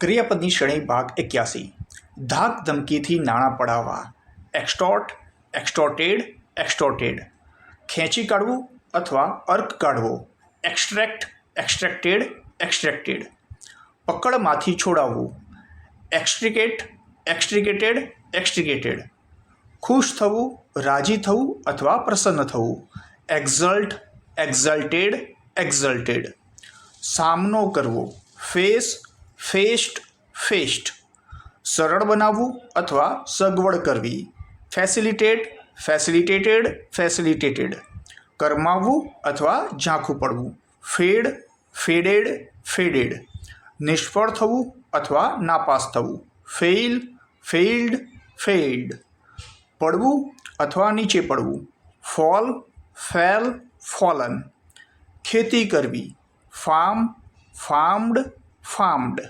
ક્રિયાપદની શ્રેણી ભાગ 81. ધાક ધમકીથી નાણાં પડાવવા. એક્સટોર્ટ, એક્સટોર્ટેડ, એક્સટોર્ટેડ. ખેંચી કાઢવું અથવા અર્ક કાઢવો. એક્સ્ટ્રેક્ટ, એક્સ્ટ્રેક્ટેડ, એક્સ્ટ્રેક્ટેડ. પકડમાંથી છોડાવવું. એક્સ્ટ્રિકેટ, એક્સ્ટ્રિકેટેડ, એક્સ્ટ્રિકેટેડ. ખુશ થવું, રાજી થવું અથવા પ્રસન્ન થવું. એક્ઝલ્ટ, એક્ઝલ્ટેડ, એક્ઝલ્ટેડ. સામનો કરવો. Face, faced, faced. સરળ બનાવવું અથવા સગવડ કરવી. ફેસિલિટેટ, ફેસિલિટેટેડ, ફેસિલિટેટેડ. કરમાવવું અથવા ઝાંખું પડવું. Fade, faded, faded. નિષ્ફળ થવું અથવા નાપાસ થવું. Fail, failed, failed. પડવું અથવા નીચે પડવું. Fall, fell, fallen. ખેતી કરવી. Farm, farmed, ફાર્મ્ડ.